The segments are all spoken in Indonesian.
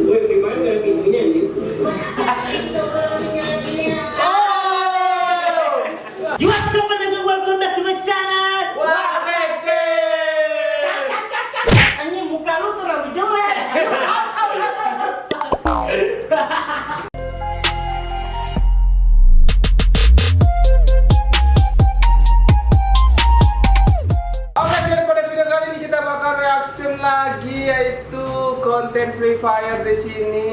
Gue gimana pintunya nih? You what's up, nigga? Welcome back to my channel. Wah, Beke. Anjing muka lu terlalu jelek. Oke, jadi pada video kali ini kita bakal reaction lagi, yaitu konten Free Fire di sini.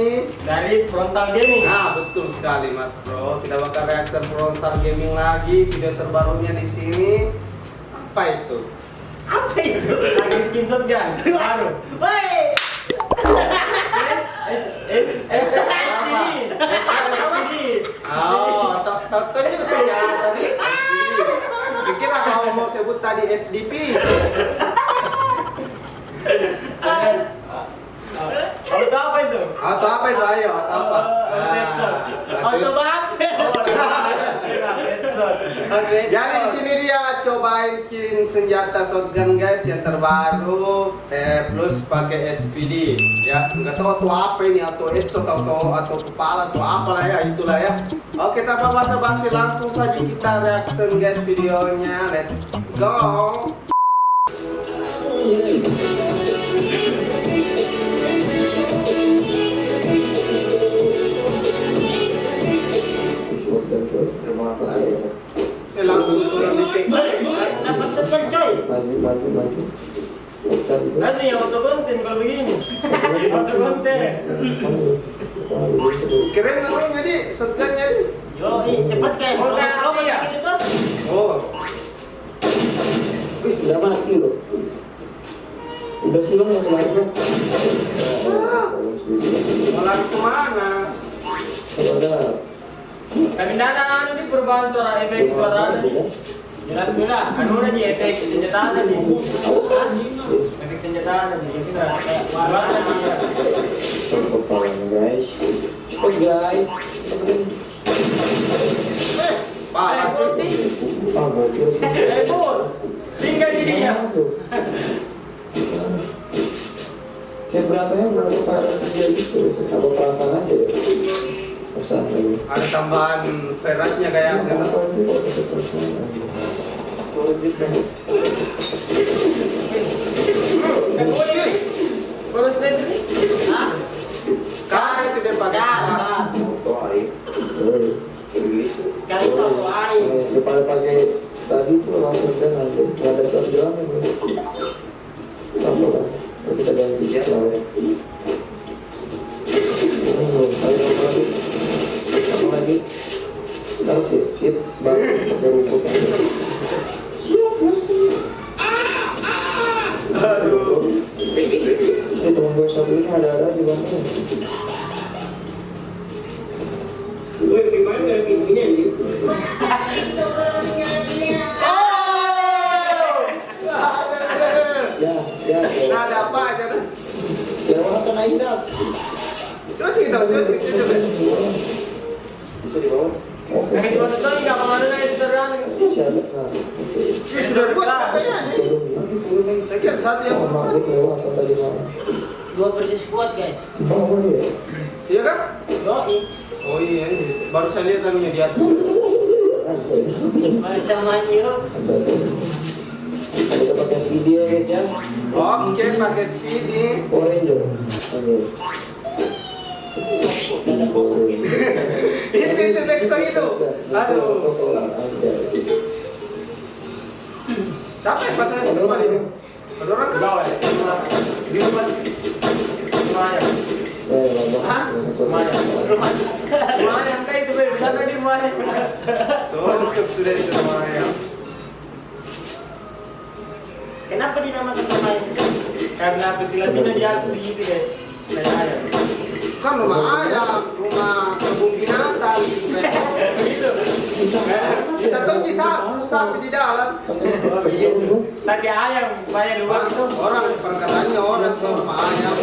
Dari Frontal Gaming. Nah, betul sekali Mas Bro. Kita bakal reaction Frontal Gaming lagi, video terbarunya di sini. Apa itu? Apa itu? Lagi skin shotgun. Baru. Woi. Oh, tontonnya ke saya tadi SD. Pikir kamu mau sebut tadi SDP. Auto apa itu? Atau apa itu? Ayo, atau apa? Auto bate. Jadi di sini dia cobain skin senjata shotgun guys yang terbaru, plus pakai SPD ya. Nggak tahu tuh apa ini, atau headshot atau kepala atau apalah ya, itulah ya. Oke, tanpa basa-basi langsung saja kita reaction guys videonya. Let's go. Langsung turun dikit. Dapat shotgun coy. Maju. Masih yang auto konten kalau begini. Auto konten. Keren langsung jadi shotgunnya jadi. Yo, cepat kayak. Oh, ya. Oh, Wih, nggak mati loh. Udah sih bang, nggak mati bang. malah kemana? Ada. Kami dana ini perubahan suara efek suara nih. Jelas gula, anu lagi efek senjata nih. Efek senjata nih bisa kayak warna dia. Kepalanya guys. Cepet guys. Parah cuy. Ah, bocor sih. Tinggal di dia. Kayak berasa kayak kerja gitu. Apa perasaan aja ya? Perasaan lagi. Ada tambahan ferasnya kayaknya. Apa itu kok ada perasaan aja? Baru stand ini. Hah? Sekarang itu dia pakai apa? Kali itu aku air. Daripada pakai tadi tuh langsung kan nanti ada jalan ini. Apa lah? Kita ganti jalan. Ayo lagi. Taruh ya, sip. Baru pakai rumput aja. Siap bos. Aduh. Ini temen gue satu ini ada di mana? Gue gimana pintunya nih? Ya. Nah, ada apa aja tuh? Lewatan aja. Cuci dong, cuci. Bisa dibawa? Oke. Kami cuma satu lagi nggak pengaruh kayak terang. Masih ada. Nah, Ini sudah buat katanya. Saya kira satu yang oh, maghrib lewat atau tadi mana? 2 versus squad guys. Oh, iya. Iya kan? Yoi. Oh iya, baru saya lihat namanya di atas. Masa manyu. Kita pakai video ya guys ya. Oke, pakai speedy. Power Ranger. Oke. Itu backstory itu. Aduh. Siapa yang pasang sekolah ini? Ada orang kan? Bawa ya. Di rumah. Lumayan. Hah? Lumayan. Lumayan kayak itu bisa tadi lumayan. Cocok sudah itu namanya. Kenapa dinamakan lumayan? Karena ventilasinya di atas begitu deh. Kayak ayam. Kan rumah ayam, rumah kebun binatang gitu kan. Begitu. Bisa tuh sapi di dalam. Tapi ayam supaya luas itu. Orang perkataannya orang tuh rumah ayam.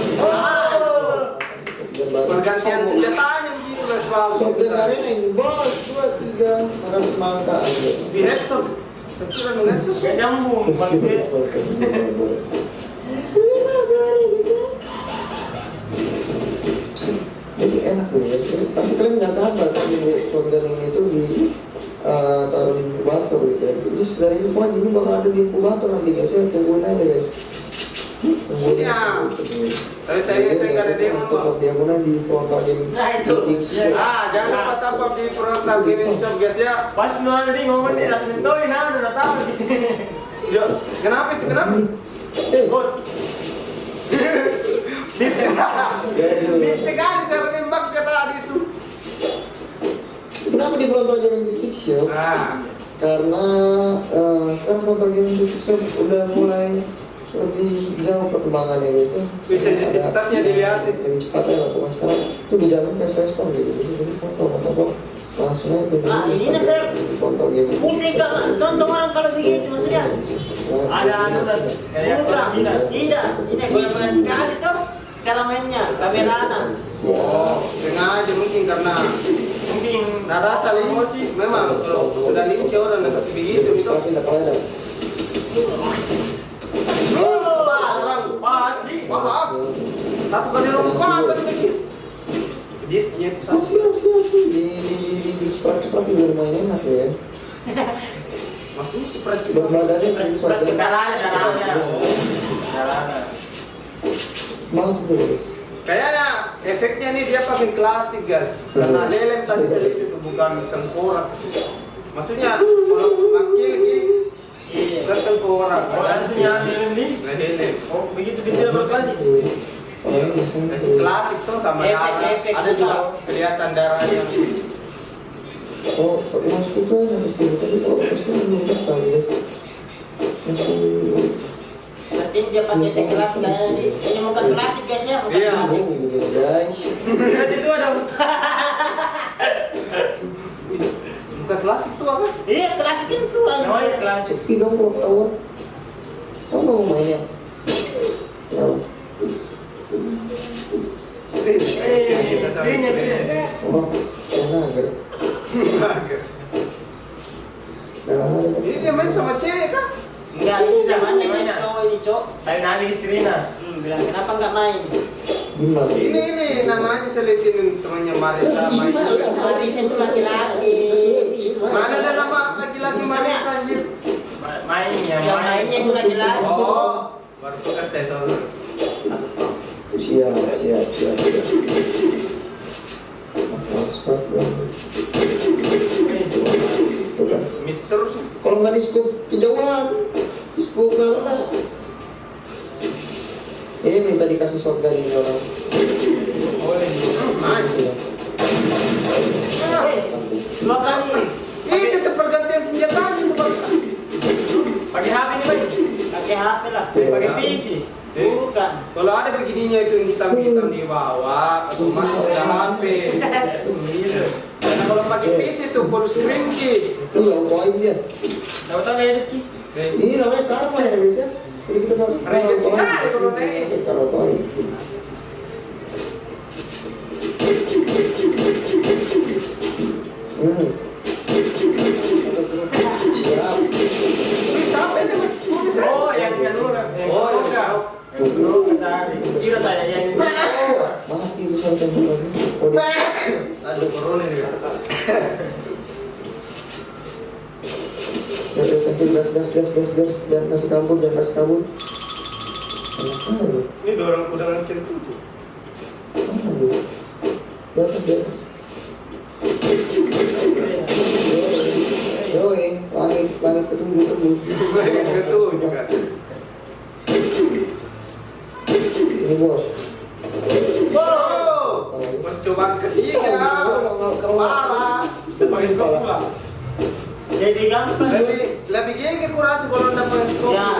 Pergantian senjatanya begitu lah selalu. Shotgun arena ini bos 2, 3 harus semangka aja. Di headshot. Sekira mengesus. Gak nyambung. ya. Tapi kalian nggak sabar kan di shotgun ini tuh di taruh di inkubator gitu ya. Terus dari info aja ini bakal ada di inkubator nanti guys ya, tungguin aja guys. Tungguin Iya. aja. Tapi saya nggak ada demo kok. Diagonal di frontal jadi. Nah, itu. Jangan lupa tampap di frontal gaming shop guys ya. Pas lu ada di momen dia langsung nentuin, udah tahu. Ya, kenapa itu? Kenapa? Good. Bisa sekali saya tembak ke tadi itu. Kenapa di frontal jadi fix ya? Karena sekarang frontal gaming fix udah mulai lebih jauh perkembangannya guys ya. Bisa identitasnya dilihat itu. Lebih cepat ya lakukan sekarang. Itu di jalan fast kan gitu. Jadi foto langsung aja Ini nah saya frontal gaming. pusing kak, nonton orang kalau begitu maksudnya. Ada kayak Bukan, Cina. tidak, ini goyang-goyang sekali tuh cara mainnya, kamerana. Sengaja mungkin karena Mungkin nada saling memang kalau sudah linci orang nggak kasih begitu itu. pas di. Pas. Satu kali lompatan begitu. Disnya itu satu. Asli di cepat biar main enak ya. Maksudnya cepat Badannya sih suatu Caranya. banget gitu guys. Kayaknya efeknya nih dia pakai klasik guys. Karena helm tadi saya lihat itu bukan tengkorak. Maksudnya kalau pakai lagi bukan tengkorak. Oh, harusnya helm nih. Nggak helm. Oh, begitu dia berklasik. Kalau ini biasanya Itu klasik tuh sama darah. Efek Ada juga kelihatan darahnya. oh masuk kan harus begitu tapi kalau masuk kan belum pasang guys. Masih Nanti dia pakai teh kelas kayak ini bukan klasik guys ya, bukan Iya. klasik. gitu guys. Jadi itu ada Bukan klasik tuh apa? Iya klasik itu namanya klasik. Sepi dong kalau tower. Tahu nggak mau mainnya? Tahu. Cerita sama Ini istrinya. Oh, enak agar. Ini dia main sama cewek kan? Enggak, ini namanya ini cowok ini cowok. Saya nanya istrinya. Bilang kenapa nggak main? Gimana? Ini namanya selitin temannya Marisa main. Malaysia itu laki-laki. Mana ada nama laki-laki Marisa anjir? Mainnya. Yang mainnya itu laki-laki. Oh, baru tugas saya tahu. Siap. Cepat banget. Tuh kan. Mister Kalau nggak di scoop kejauhan, di scoop nggak ada. Minta dikasih shotgun ini orang. nice. Dua kali. Ini tetap pergantian senjata itu baru. Pakai HP nih, Bang. Pakai HP lah. Pakai PC. Bukan. Kalau ada begininya itu yang hitam-hitam di bawah, otomatis ada HP. Karena kalau pakai PC itu full screen ki. Lu nggak mau main dia. Tahu-tahu edit ki. Ini namanya karma ya guys ya. Jadi kita Ribet sekali kalau naik. Kalau main. Siap. Ini sampai dengan bisa. Oh, yang dulu. Oh, yang Yang dulu kata kira saya yang Mati itu shotgun lagi. Aduh, corona nih. Gas. Jangan kasih kabur. Enak aja. Ini dorong udah kentut tuh. Mana dia? Di atas. Yoi, langit ketujuh terus. Kentut juga. Ini bos. Wow, percobaan ketiga langsung kepala. pakai skop pula. Jadi gampang. Lebih gede kurasi kalau dapat skop. Ya.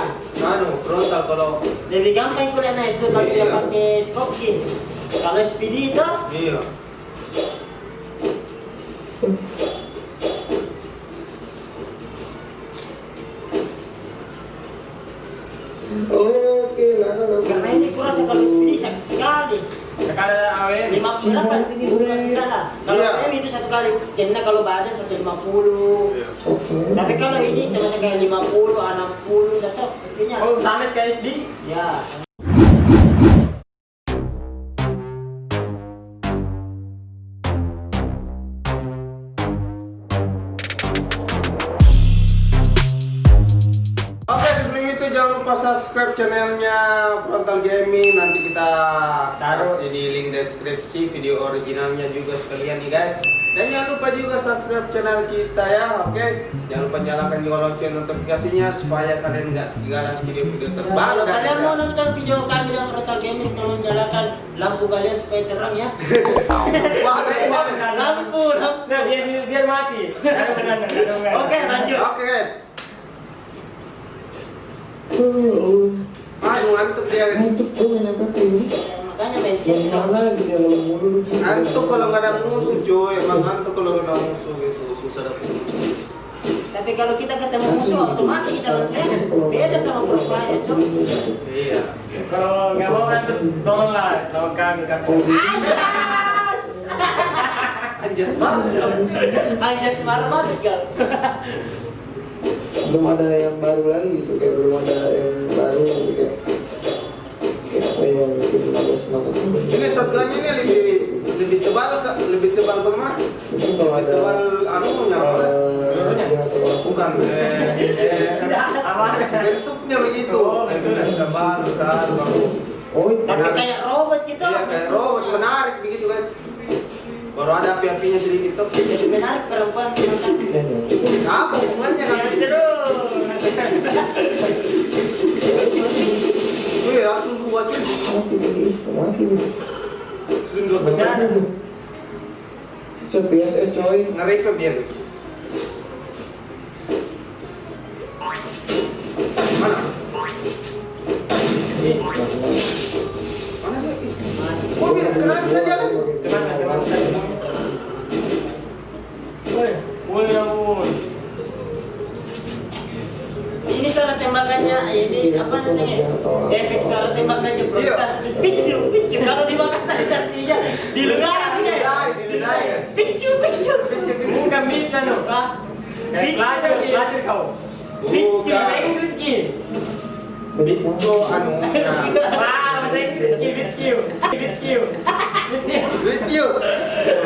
Frontal kalau Lebih gampang kuliah itu kalau dia Iya. pakai skokin. Kalau SPD itu iya. Oke, mana karena ini kurasa kalau SPD sakit sekali. Kalau ada 50 berapa? Ini udah. Salah. Kalau Iya. M itu satu kali, kena kalau badan 150. Oke. Tapi kalau ini sebenarnya kayak 50, 60, udah tau artinya. Oh, sama kayak SD. Ya. jangan lupa subscribe channelnya Frontal Gaming. Nanti kita Taruh kasih di link deskripsi video originalnya juga sekalian nih guys. Dan jangan lupa juga subscribe channel kita ya, oke? Jangan lupa nyalakan juga lonceng notifikasinya supaya kalian nggak ketinggalan video-video terbaru. Kalau kalian mau nonton video kami dan Frontal Gaming, tolong nyalakan lampu kalian supaya terang ya. Lampu. Nah, biar mati. Oke, lanjut. Oke guys. Ngantuk dia guys. Ngantuk tuh main apa ini? Makanya bensin. Yang mana gitu ya kalau mulu lucu. Ngantuk kalau nggak ada musuh cuy. Emang ngantuk kalau nggak ada musuh gitu. Susah dapet. Tapi kalau kita ketemu musuh otomatis kita langsung beda sama pro player, Cok. Iya. Kalau nggak mau kan, tolonglah kami kasih. Anjas banget kamu. Anjas marah gal. Belum ada yang baru lagi gitu, kayak belum ada yang baru gitu, kayak apa yang bikin lebih semangat. Ini shotgunnya ini lebih tebal kak, lebih tebal bagaimana? Mungkin kalau Lebih ada tebal anunya apa? yang atau Bukan, bentuknya begitu. Lebih tebal, besar, baru. oh itu Tapi kayak robot gitu. Iya kayak robot menarik begitu guys. Baru ada api-apinya sedikit tuh. Jadi menarik perempuan makan. ya, ya. Apa hubungannya kan? Terus. Wih langsung dua cuy. mati nih Langsung dua Benar. coy PSS coy. Nge-revive dia tuh. Mana? Mana dia? Kok kenapa bisa jalan? Sepuluh ya bun. Ini suara tembakannya, ini apa namanya? Efek suara tembakannya frontal. Picu. Kalau di Makassar artinya di luar dia. Dinilai guys. Picu. Bukan bisa no. Picu Pelajar kau. Picu. Bahasa Inggris ki. Itu anunya. Wah, bahasa Inggris ki. Bitchiu. Video.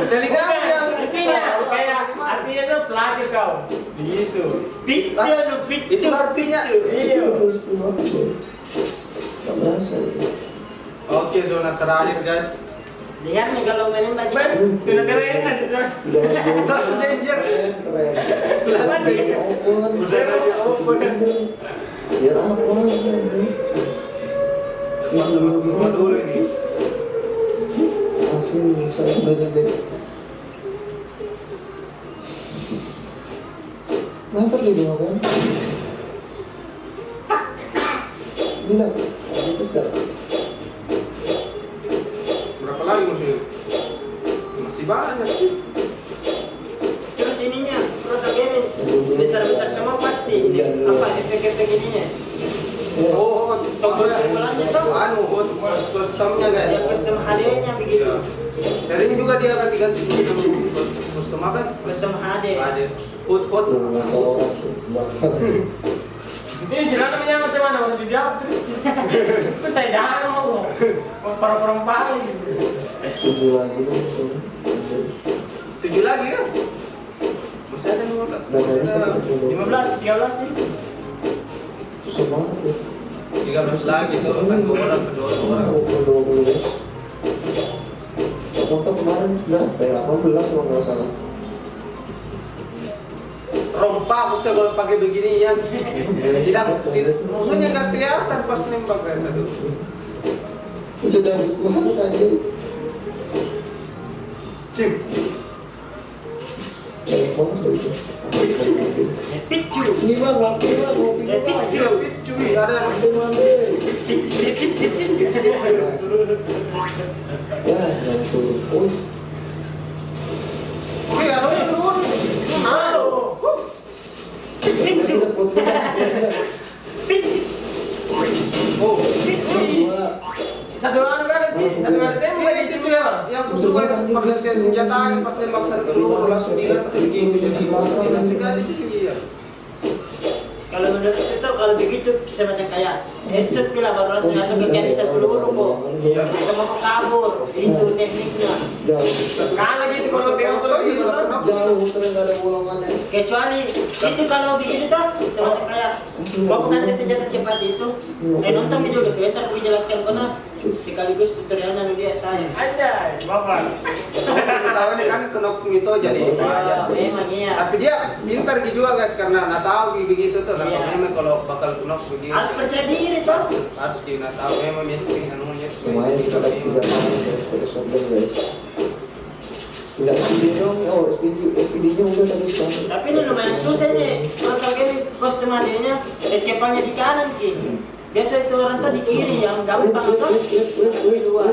Telegram yang Artinya tuh pelajar kau. Begitu. Picu. itu artinya. Iya. Gak berasa itu. Oke zona terakhir guys. Lihat nih kalau mainin baju. Sudah keren kan di sana. Last danger. Keren. Last danger. Udah aja open. Ya apa Masuk rumah dulu ini. langsung saya belajar deh. Mantap gitu kan? Gila, itu sekarang. Berapa lagi musuhnya? Masih banyak sih. Terus ininya, Frontal Gaming besar semua pasti. Ini apa efek-efek ininya? Oh, Tombolnya tuh. anu, customnya guys. Ya custom HD-nya begitu. Iya. Sering juga dia ganti-ganti custom apa? Custom HD. Ada hot. Ini silakan menyamar teman mau dijawab terus saya dah mau para perempuan gitu. 7 lagi dong. 7 lagi kan? Masih ada 13 sih. Susah banget ya. 13 lagi tuh kan 2 orang kedua orang. 20 ya. Contoh kemarin berapa ya? 18 kalau nggak salah. Rompa bisa kalau pakai begini ya. Tidak musuhnya nggak kelihatan pas nembak guys itu. Sudah banget aja. Cing. Banyak banget loh itu. Picu. Ini bang, ngopi bang, ngopi bang. Picu, ada. Picu. Ya, langsung. Oh, Wih, ada yang turun. Picu. Picu. Oh, Satu orang kan tembak ini itu ya, yang kusuka itu pergantian senjata pas nembak satu peluru langsung diganti begitu jadi jelas sekali dia. Kalau menurut itu kalau begitu bisa macam kayak headshot bila baru langsung jatuh ke kiri satu peluru kok. Bisa mau kabur. Itu tekniknya. jauh. Kalau gitu kalau dia Kalau gitu kalau kenapa? Jauh, terus nggak ada bolongannya. Kayak Kecuali itu kalau bikin itu semacam kayak mau ganti senjata cepat itu. Nonton video dulu sebentar aku jelaskan kena sekaligus tutorialnya dia saya. Ada, bapak. Tahu ini kan kenok itu jadi Memang iya. tapi dia pintar gitu juga guys karena nggak tahu begitu tuh. Nah, Iya. memang kalau bakal kenok begitu Harus percaya diri toh. harus kita tahu memang mesti anunya. Lumayan kita dapat 3 tahun guys pada shotgun guys. Enggak SPD dong, oh SPD-nya udah tadi sekarang. Tapi ini lumayan susah nih. Kalau gini kostum adanya, escape-nya di kanan ki. Biasa itu orang tuh di kiri yang gampang tuh. Kedua.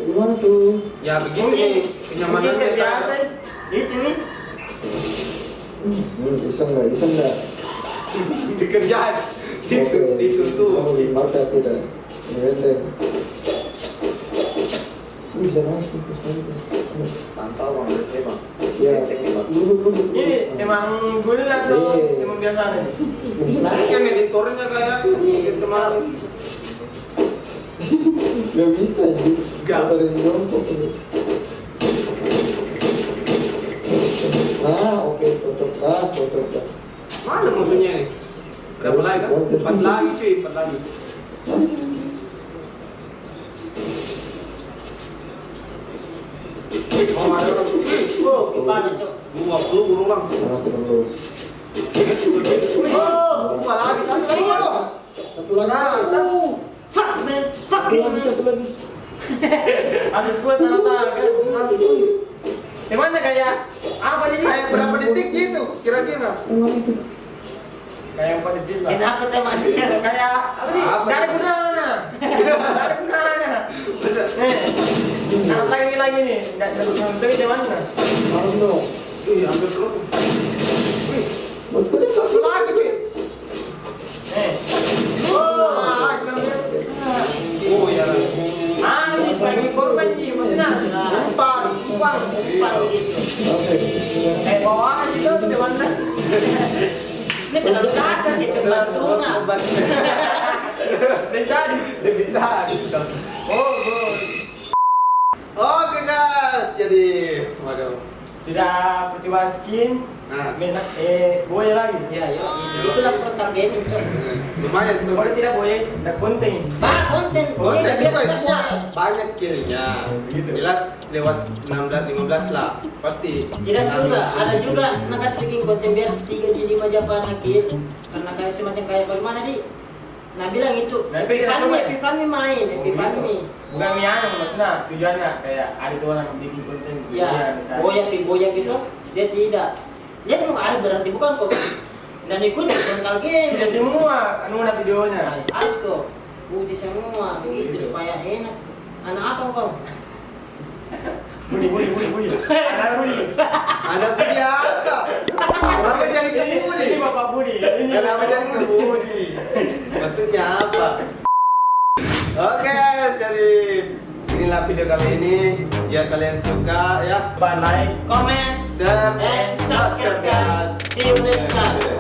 Gimana tuh? Ya begini kenyamanan Mungkin biasa. Itu nih. Bisa nggak? dikerjain Oke, itu tuh. Oh, di markas kita. Benteng. Ini bisa masuk ke sana. Pantau bang, bang. Ya, dulu. Ini emang gula atau emang biasa nih? Mungkin editornya kayak ini kemarin. Gak bisa jadi. Gak. Harus ada yang jongkok. Nah, oke, cocok. Mana musuhnya nih? Berapa lagi kan? 4 lagi cuy, 4 lagi. Oh, ada orang. Oh, gimana cok? 20 burung bang. Nah, dulu. Oh, Lupa lagi satu lagi bang. Satu lagi. fuck man, fuck Satu you lagi, man. satu lagi. Ada squad tanah kan? Gimana kayak apa ini? Kayak berapa detik gitu kira-kira? Kayak yang pada deal lah. Kenapa temannya? Kayak apa nih? Apa? Gak ada gunanya. Gak ada gunanya. Bisa. Nih, lagi nih. Gak ada gunanya. Tapi di mana? Harus dong. Wih, ambil kerut. Wih, Betul. satu lagi cuy. Nih. Oh, oh ya. Anu nih sebagai korban sih maksudnya. Umpan. Uang. Oke. Bawa aja tuh di mana? Ini terlalu kasar gitu bantuna. Obat. Dan tadi. Dia bisa. Oh, bro. Oke guys, jadi waduh. Sudah percobaan skin. Nah, Boleh lagi. Ya, yuk. Itulah frontal gaming cok. lumayan tuh. Kalau tidak boleh, tidak penting. Konten. Konten Biar juga kita intinya boleh. banyak killnya. Gitu. Jelas lewat 16-15 lah. Pasti. Tidak juga, ada juga nakas bikin konten biar 3 jadi majapahit nakir. Karena kayak semacam kayak bagaimana di nah bilang itu Nah, itu kita coba ya? Epifanmi main, Epifanmi. Bukan yang maksudnya tujuannya kayak ada tuh orang bikin konten. Ya, boyak itu dia tidak. Dia mau berarti bukan kok. Dan ikuti frontal game. Tidak semua anu ada videonya. Harus kok. Putih semua begitu supaya enak. Anak apa kau? Budi. Ada Budi. Ada Budi apa? Kenapa jadi ke Budi? Ini Bapak Budi. Ini Kenapa Bapak jadi ke Budi? Maksudnya apa? Oke, jadi inilah video kali ini. Jika kalian suka ya, like, Comment share, and subscribe guys. See you next time.